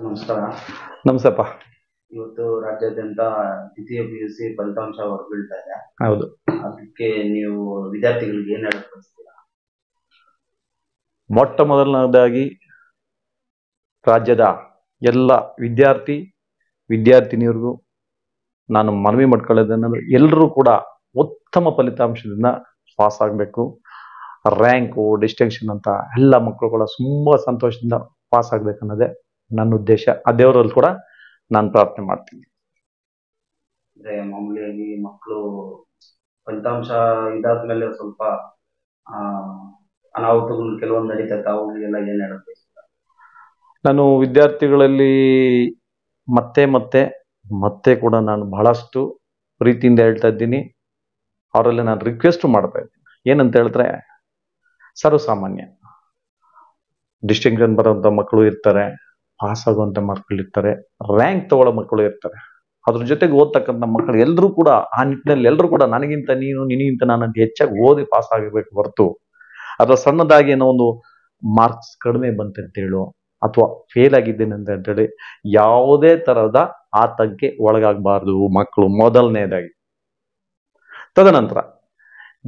ನಮಸ್ಕಾರ. ನಮಸ್ತೆಪ್ಪ. ಇವತ್ತು ರಾಜ್ಯಾದ್ಯಂತ ದ್ವಿತೀಯ PUC ಫಲಿತಾಂಶ ಹೊರಬೀಳ್ತಾ ಇದೆ. ಹೌದು. ಅದಕ್ಕೆ ನೀವು ವಿದ್ಯಾರ್ಥಿಗಳಿಗೆ ಏನ್ ಹೇಳಕ್ ಬಯಸ್ತೀರಾ? ಮೊಟ್ಟ ಮೊದಲನೇದಾಗಿ ರಾಜ್ಯದ ಎಲ್ಲ ವಿದ್ಯಾರ್ಥಿನಿಯರಿಗೂ ನಾನು ಮನವಿ ಮಾಡ್ಕೊಳ್ಳೋದೇನೆಂದ್ರೆ, ಎಲ್ಲರೂ ಕೂಡ ಉತ್ತಮ ಫಲಿತಾಂಶದಿಂದ ಪಾಸ್ ಆಗಬೇಕು. ರ್ಯಾಂಕು, ಡಿಸ್ಟಿಂಕ್ಷನ್ ಅಂತ ಎಲ್ಲ ಮಕ್ಕಳು ಕೂಡ ತುಂಬಾ ಸಂತೋಷದಿಂದ ಪಾಸ್ ಆಗ್ಬೇಕನ್ನೋದೇ ನನ್ನ ಉದ್ದೇಶ. ಆ ದೇವರಲ್ಲಿ ಕೂಡ ನಾನು ಪ್ರಾರ್ಥನೆ ಮಾಡ್ತೀನಿ. ಅಂದ್ರೆ ಮಾಮೂಲಿಯಾಗಿ ಮಕ್ಕಳು ಫಲಿತಾಂಶ ಇದಾದ್ಮೇಲೆ ಸ್ವಲ್ಪ ಅನಾಹುತಗಳು ಕೆಲವೊಂದು ನಡೀತೈತೆ, ಅವುಗಳಿಗೆಲ್ಲ ಏನ್ ಹೇಳಕ್ ಬಯಸ್ತೀರಾ? ನಾನು ವಿದ್ಯಾರ್ಥಿಗಳಲ್ಲಿ ಮತ್ತೆ ಕೂಡ ನಾನು ಬಹಳಷ್ಟು ಪ್ರೀತಿಯಿಂದ ಹೇಳ್ತಾ ಇದ್ದೀನಿ. ಅವರಲ್ಲಿ ನಾನು ರಿಕ್ವೆಸ್ಟ್ ಮಾಡ್ತಾ ಇದ್ದೀನಿ. ಏನಂತ ಹೇಳಿದ್ರೆ, ಸರ್ವಸಾಮಾನ್ಯ ಡಿಸ್ಟಿಂಕ್ಷನ್ ಬರುವಂತ ಮಕ್ಕಳು ಇರ್ತಾರೆ, ಪಾಸ್ ಆಗುವಂತ ಮಕ್ಕಳು ಇರ್ತಾರೆ, ರ್ಯಾಂಕ್ ತಗೊಳ್ಳೋ ಮಕ್ಕಳು ಇರ್ತಾರೆ. ಅದ್ರ ಜೊತೆಗೆ ಓದ್ತಕ್ಕಂಥ ಮಕ್ಕಳು ಎಲ್ಲರೂ ಕೂಡ ಆ ನಿಟ್ಟಿನಲ್ಲಿ ಎಲ್ಲರೂ ಕೂಡ ನನಗಿಂತ ನೀನು, ನಿನಗಿಂತ ನಾನು ಅಂತ ಹೆಚ್ಚಾಗಿ ಓದಿ ಪಾಸ್ ಆಗಬೇಕು ಹೊರತು ಅಥವಾ ಸಣ್ಣದಾಗಿ ಏನೋ ಒಂದು ಮಾರ್ಕ್ಸ್ ಕಡಿಮೆ ಬಂತಂತ ಹೇಳು ಅಥವಾ ಫೇಲ್ ಆಗಿದ್ದೇನೆ ಅಂತ ಹೇಳಿ ಯಾವುದೇ ತರಹದ ಆತಂಕಕ್ಕೆ ಒಳಗಾಗಬಾರ್ದು ಮಕ್ಕಳು, ಮೊದಲನೇದಾಗಿ. ತದನಂತರ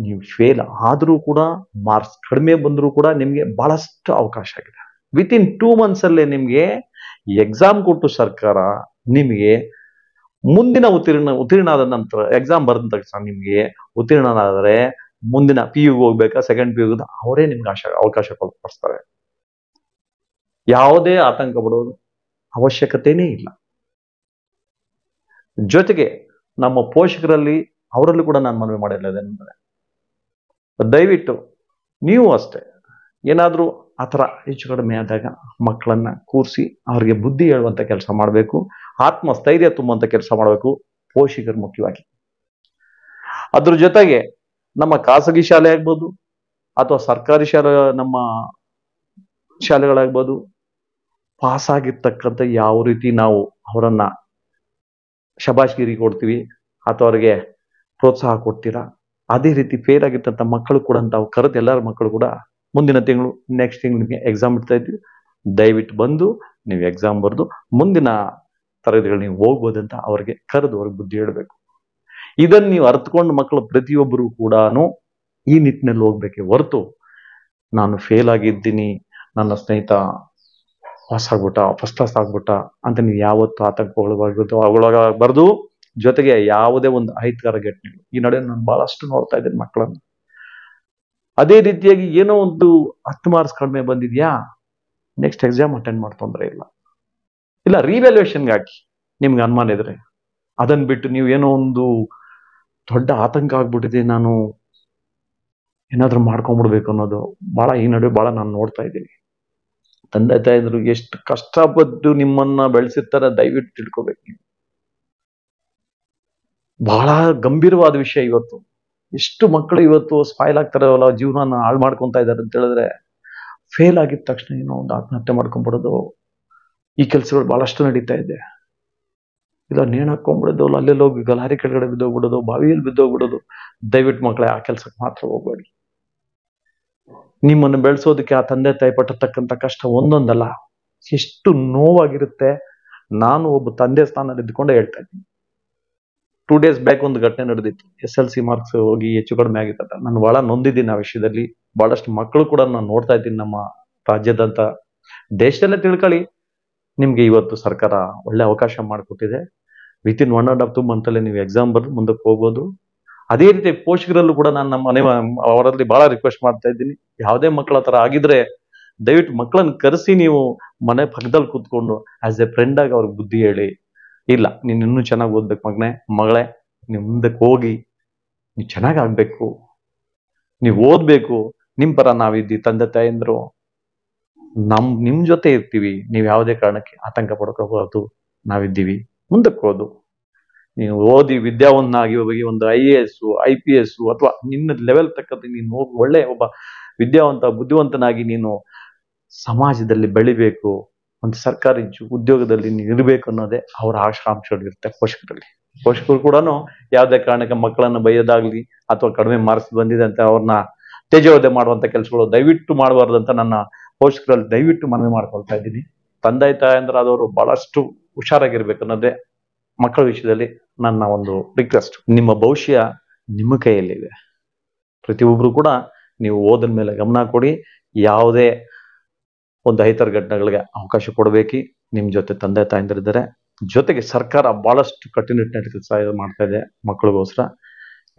ನೀವು ಫೇಲ್ ಆದ್ರೂ ಕೂಡ, ಮಾರ್ಕ್ಸ್ ಕಡಿಮೆ ಬಂದರೂ ಕೂಡ ನಿಮ್ಗೆ ಬಹಳಷ್ಟು ಅವಕಾಶ ಆಗಿದೆ. ವಿತಿನ್ 2 months ಅಲ್ಲೇ ನಿಮ್ಗೆ ಎಕ್ಸಾಮ್ ಕೊಟ್ಟು ಸರ್ಕಾರ ನಿಮಗೆ ಮುಂದಿನ ಉತ್ತೀರ್ಣ ಆದ ನಂತರ, ಎಕ್ಸಾಮ್ ಬರೆದ ತಕ್ಷಣ ನಿಮ್ಗೆ ಉತ್ತೀರ್ಣನಾದರೆ ಮುಂದಿನ PU ಹೋಗ್ಬೇಕಾ, ಸೆಕೆಂಡ್ PU ಅವರೇ ನಿಮ್ಗೆ ಅವಕಾಶ ಕೊಡ್ತಾರೆ. ಯಾವುದೇ ಆತಂಕ ಪಡೋದು ಅವಶ್ಯಕತೆನೇ ಇಲ್ಲ. ಜೊತೆಗೆ ನಮ್ಮ ಪೋಷಕರಲ್ಲಿ ಅವರಲ್ಲೂ ಕೂಡ ನಾನು ಮನವಿ ಮಾಡಿಲ್ಲದೇನೆಂದರೆ, ದಯವಿಟ್ಟು ನೀವು ಅಷ್ಟೇ ಏನಾದ್ರೂ ಆ ಥರ ಹೆಚ್ಚು ಕಡಿಮೆ ಆದಾಗ ಮಕ್ಕಳನ್ನ ಕೂರಿಸಿ ಅವ್ರಿಗೆ ಬುದ್ಧಿ ಹೇಳುವಂತ ಕೆಲಸ ಮಾಡಬೇಕು, ಆತ್ಮಸ್ಥೈರ್ಯ ತುಂಬುವಂತ ಕೆಲಸ ಮಾಡಬೇಕು, ಪೋಷಕರು ಮುಖ್ಯವಾಗಿ. ಅದ್ರ ಜೊತೆಗೆ ನಮ್ಮ ಖಾಸಗಿ ಶಾಲೆ ಆಗ್ಬೋದು ಅಥವಾ ಸರ್ಕಾರಿ ಶಾಲೆ, ನಮ್ಮ ಶಾಲೆಗಳಾಗ್ಬೋದು, ಪಾಸ್ ಆಗಿರ್ತಕ್ಕಂಥ ಯಾವ ರೀತಿ ನಾವು ಅವರನ್ನ ಶಬಾಷ್ಗಿರಿ ಕೊಡ್ತೀವಿ ಅಥವಾ ಅವರಿಗೆ ಪ್ರೋತ್ಸಾಹ ಕೊಡ್ತೀರಾ, ಅದೇ ರೀತಿ ಫೇಲ್ ಆಗಿರ್ತಂಥ ಮಕ್ಕಳು ಕೂಡ ತಾವು ಕರೆದು ಎಲ್ಲರ ಮಕ್ಕಳು ಕೂಡ ಮುಂದಿನ ತಿಂಗಳು, ನೆಕ್ಸ್ಟ್ ತಿಂಗಳು ನಿಮಗೆ ಎಕ್ಸಾಮ್ ಇಡ್ತಾ ಇದ್ವಿ, ದಯವಿಟ್ಟು ಬಂದು ನೀವು ಎಕ್ಸಾಮ್ ಬರೆದು ಮುಂದಿನ ತರಗತಿಗಳು ನೀವು ಹೋಗ್ಬೋದಂತ ಅವ್ರಿಗೆ ಕರೆದು ಅವ್ರಿಗೆ ಬುದ್ಧಿ ಹೇಳಬೇಕು. ಇದನ್ನು ನೀವು ಅರ್ಥಕೊಂಡು ಮಕ್ಕಳು ಪ್ರತಿಯೊಬ್ಬರು ಕೂಡ ಈ ನಿಟ್ಟಿನಲ್ಲಿ ಹೋಗ್ಬೇಕೆ ಹೊರತು, ನಾನು ಫೇಲ್ ಆಗಿದ್ದೀನಿ, ನನ್ನ ಸ್ನೇಹಿತ ಪಾಸ್ ಆಗ್ಬಿಟ್ಟ, ಫಸ್ಟ್ ಕ್ಲಾಸ್ ಆಗ್ಬಿಟ್ಟ ಅಂತ ನೀವು ಯಾವತ್ತು ಆತಂಕ ಒಳಗಾಗಬಾರ್ದು. ಜೊತೆಗೆ ಯಾವುದೇ ಒಂದು ಅಹಿತಕರ ಘಟನೆಗಳು ಈ ನಡುವೆ ನಾನು ಬಹಳಷ್ಟು ನೋಡ್ತಾ ಇದ್ದೇನೆ ಮಕ್ಕಳನ್ನು. ಅದೇ ರೀತಿಯಾಗಿ ಏನೋ ಒಂದು 10 ಮಾರ್ಕ್ಸ್ ಕಡಿಮೆ ಬಂದಿದ್ಯಾ, ನೆಕ್ಸ್ಟ್ ಎಕ್ಸಾಮ್ ಅಟೆಂಡ್ ಮಾಡಿ ತೊಂದರೆ ಇಲ್ಲ ರಿವ್ಯಾಲ್ಯೂಯೇಷನ್ಗೆ ಹಾಕಿ ನಿಮ್ಗೆ ಅನುಮಾನ ಇದ್ರೆ. ಅದನ್ನ ಬಿಟ್ಟು ನೀವು ಏನೋ ಒಂದು ದೊಡ್ಡ ಆತಂಕ ಆಗ್ಬಿಟ್ಟಿದೆ, ನಾನು ಏನಾದ್ರೂ ಮಾಡ್ಕೊಂಡ್ಬಿಡ್ಬೇಕು ಅನ್ನೋದು ಈ ನಡುವೆ ಬಹಳ ನಾನು ನೋಡ್ತಾ ಇದ್ದೀನಿ. ತಂದೆ ತಾಯಿದ್ರು ಎಷ್ಟು ಕಷ್ಟಪಟ್ಟು ನಿಮ್ಮನ್ನ ಬೆಳೆಸಿರ್ತಾರೆ, ದಯವಿಟ್ಟು ತಿಳ್ಕೊಬೇಕು ನೀವು. ಬಹಳ ಗಂಭೀರವಾದ ವಿಷಯ ಇವತ್ತು. ಎಷ್ಟು ಮಕ್ಕಳು ಇವತ್ತು ಸ್ಪಾಯ್ಲ್ ಆಗ್ತಾರಲ್ಲ, ಜೀವನ ಹಾಳು ಮಾಡ್ಕೊಂತ ಇದ್ದಾರೆ ಅಂತ ಹೇಳಿದ್ರೆ, ಫೇಲ್ ಆಗಿದ ತಕ್ಷಣ ಏನೋ ಒಂದು ಆತ್ಮಹತ್ಯೆ ಮಾಡ್ಕೊಂಡ್ಬಿಡೋದು, ಈ ಕೆಲಸಗಳು ಬಹಳಷ್ಟು ನಡೀತಾ ಇದೆ. ಇಲ್ಲ ನೇಣು ಹಾಕೊಂಡ್ಬಿಡೋದು, ಅಲ್ಲೆಲ್ಲ ಹೋಗಿ ಗಲಾರಿ ಕೆಳಗಡೆ ಬಿದ್ದೋಗ್ಬಿಡೋದು, ಬಾವಿಯಲ್ಲಿ ಬಿದ್ದೋಗ್ಬಿಡೋದು. ದಯವಿಟ್ಟು ಮಕ್ಕಳೇ ಆ ಕೆಲ್ಸಕ್ಕೆ ಮಾತ್ರ ಹೋಗ್ಬೇಡಿ. ನಿಮ್ಮನ್ನು ಬೆಳೆಸೋದಕ್ಕೆ ಆ ತಂದೆ ತಾಯಿ ಪಟ್ಟಿರ್ತಕ್ಕಂಥ ಕಷ್ಟ ಒಂದೊಂದಲ್ಲ, ಎಷ್ಟು ನೋವಾಗಿರುತ್ತೆ. ನಾನು ಒಬ್ಬ ತಂದೆ ಸ್ಥಾನದಲ್ಲಿ ಇದ್ದುಕೊಂಡೇ ಹೇಳ್ತಾ ಇದ್ದೀನಿ. 2 days ಬ್ಯಾಕ್ ಒಂದು ಘಟನೆ ನಡೆದಿತ್ತು. SLC ಮಾರ್ಕ್ಸ್ ಹೋಗಿ ಹೆಚ್ಚು ಕಡಿಮೆ ಆಗಿತ್ತ. ನಾನು ಬಹಳ ನೊಂದಿದ್ದೀನಿ ಆ ವಿಷಯದಲ್ಲಿ. ಬಹಳಷ್ಟು ಮಕ್ಕಳು ಕೂಡ ನಾನು ನೋಡ್ತಾ ಇದ್ದೀನಿ ನಮ್ಮ ರಾಜ್ಯದಂತ, ದೇಶದಲ್ಲೇ ತಿಳ್ಕೊಳ್ಳಿ. ನಿಮ್ಗೆ ಇವತ್ತು ಸರ್ಕಾರ ಒಳ್ಳೆ ಅವಕಾಶ ಮಾಡಿಕೊಟ್ಟಿದೆ. ವಿತಿನ್ 1.5 months ಅಲ್ಲಿ ನೀವು ಎಕ್ಸಾಮ್ ಬರೆದು ಮುಂದಕ್ಕೆ ಹೋಗ್ಬೋದು. ಅದೇ ರೀತಿ ಪೋಷಕರಲ್ಲೂ ಕೂಡ ನಾನು ನಮ್ಮ ಅವರಲ್ಲಿ ಬಹಳ ರಿಕ್ವೆಸ್ಟ್ ಮಾಡ್ತಾ ಇದ್ದೀನಿ. ಯಾವುದೇ ಮಕ್ಕಳ ತರ ಆಗಿದ್ರೆ ದಯವಿಟ್ಟು ಮಕ್ಕಳನ್ನ ಕರೆಸಿ ನೀವು ಮನೆ ಪಕ್ಕದಲ್ಲಿ ಕೂತ್ಕೊಂಡು ಆಸ್ ಎ ಫ್ರೆಂಡ್ ಆಗಿ ಅವ್ರಿಗೆ ಬುದ್ಧಿ ಹೇಳಿ, ಇಲ್ಲ ನೀನು ಇನ್ನೂ ಚೆನ್ನಾಗಿ ಓದ್ಬೇಕು ಮಗಳೇ, ನೀವು ಮುಂದಕ್ಕೆ ಹೋಗಿ ನೀವು ಚೆನ್ನಾಗಿ ಆಗ್ಬೇಕು, ನೀವು ಓದ್ಬೇಕು, ನಿಮ್ ಪರ ನಾವಿದ್ದೀವಿ, ತಂದೆ ತಾಯಂದ್ರು ನಿಮ್ ಜೊತೆ ಇರ್ತೀವಿ, ನೀವು ಯಾವುದೇ ಕಾರಣಕ್ಕೆ ಆತಂಕ ಪಡ್ಕೋಬಾರ್ದು, ನಾವಿದ್ದೀವಿ, ಮುಂದಕ್ಕೆ ಓದು. ನೀನು ಓದಿ ವಿದ್ಯಾವಂತನಾಗಿ ಹೋಗಿ ಒಂದು IAS IPS ಅಥವಾ ನಿನ್ನ ಲೆವೆಲ್ ತಕ್ಕಂತೆ ನೀನು ಹೋಗಿ ಒಳ್ಳೆ ಒಬ್ಬ ವಿದ್ಯಾವಂತ ಬುದ್ಧಿವಂತನಾಗಿ ನೀನು ಸಮಾಜದಲ್ಲಿ ಬೆಳಿಬೇಕು, ಒಂದು ಸರ್ಕಾರಿ ಉದ್ಯೋಗದಲ್ಲಿ ನೀನು ಇರಬೇಕು ಅನ್ನೋದೇ ಅವರ ಆಕಾಂಕ್ಷೆಗಳಿರುತ್ತೆ ಪೋಷಕರಲ್ಲಿ. ಪೋಷಕರು ಕೂಡ ಯಾವುದೇ ಕಾರಣಕ್ಕೆ ಮಕ್ಕಳನ್ನು ಬೈಯೋದಾಗ್ಲಿ ಅಥವಾ ಕಡಿಮೆ ಮಾರ್ಕ್ಸ್ ಬಂದಿದೆ ಅಂತ ಅವ್ರನ್ನ ತೇಜೋವಧೆ ಮಾಡುವಂತ ಕೆಲಸಗಳು ದಯವಿಟ್ಟು ಮಾಡಬಾರ್ದಂತ ನನ್ನ ಪೋಷಕರಲ್ಲಿ ದಯವಿಟ್ಟು ಮನವಿ ಮಾಡ್ಕೊಳ್ತಾ ಇದ್ದೀನಿ. ತಂದೆ ತಾಯಂದ್ರಾದವರು ಬಹಳಷ್ಟು ಹುಷಾರಾಗಿರ್ಬೇಕು ಅನ್ನೋದೇ ಮಕ್ಕಳ ವಿಷಯದಲ್ಲಿ ನನ್ನ ಒಂದು ರಿಕ್ವೆಸ್ಟ್. ನಿಮ್ಮ ಭವಿಷ್ಯ ನಿಮ್ಮ ಕೈಯಲ್ಲಿದೆ. ಪ್ರತಿಯೊಬ್ರು ಕೂಡ ನೀವು ಓದಿನ ಮೇಲೆ ಗಮನ ಕೊಡಿ. ಯಾವುದೇ ಒಂದು ಅಹಿತಕರ ಘಟನೆಗಳಿಗೆ ಅವಕಾಶ ಕೊಡಬೇಕಿ. ನಿಮ್ ಜೊತೆ ತಂದೆ ತಾಯಂದಿರಿದ್ದಾರೆ. ಜೊತೆಗೆ ಸರ್ಕಾರ ಬಹಳಷ್ಟು ಕಟ್ಟುನಿಟ್ಟಿನ ಕೆಲಸ ಮಾಡ್ತಾ ಇದೆ ಮಕ್ಕಳಿಗೋಸ್ಕರ.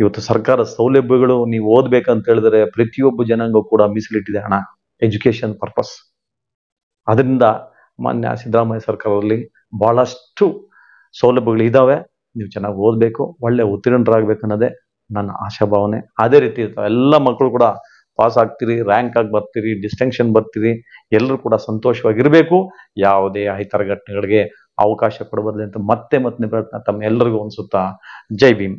ಇವತ್ತು ಸರ್ಕಾರ ಸೌಲಭ್ಯಗಳು ನೀವು ಓದ್ಬೇಕಂತ ಹೇಳಿದ್ರೆ ಪ್ರತಿಯೊಬ್ಬ ಜನಾಂಗ ಕೂಡ ಮೀಸಲಿಟ್ಟಿದೆ ಹಣ, ಎಜುಕೇಶನ್ ಪರ್ಪಸ್. ಅದರಿಂದ ಮಾನ್ಯ ಸಿದ್ದರಾಮಯ್ಯ ಸರ್ಕಾರದಲ್ಲಿ ಬಹಳಷ್ಟು ಸೌಲಭ್ಯಗಳು ಇದಾವೆ. ನೀವು ಚೆನ್ನಾಗಿ ಓದ್ಬೇಕು, ಒಳ್ಳೆ ಉತ್ತೀರ್ಣರಾಗಬೇಕು ಅನ್ನೋದೇ ನನ್ನ ಆಶಾಭಾವನೆ. ಅದೇ ರೀತಿ ಎಲ್ಲ ಮಕ್ಕಳು ಕೂಡ ಪಾಸ್ ಆಗ್ತೀರಿ, ರ್ಯಾಂಕ್ ಆಗಿ ಬರ್ತೀರಿ, ಡಿಸ್ಟಿಂಕ್ಷನ್ ಬರ್ತೀರಿ, ಎಲ್ಲರೂ ಕೂಡ ಸಂತೋಷವಾಗಿರ್ಬೇಕು. ಯಾವುದೇ ಅಹಿತಕರ ಘಟನೆಗಳಿಗೆ ಅವಕಾಶ ಕೊಡಬಾರದು ಅಂತ ಮತ್ತೆ ಪ್ರಯತ್ನ ತಮ್ಮ ಎಲ್ಲರಿಗೂ ಅನ್ಸುತ್ತಾ. ಜೈ ಭೀಮ್.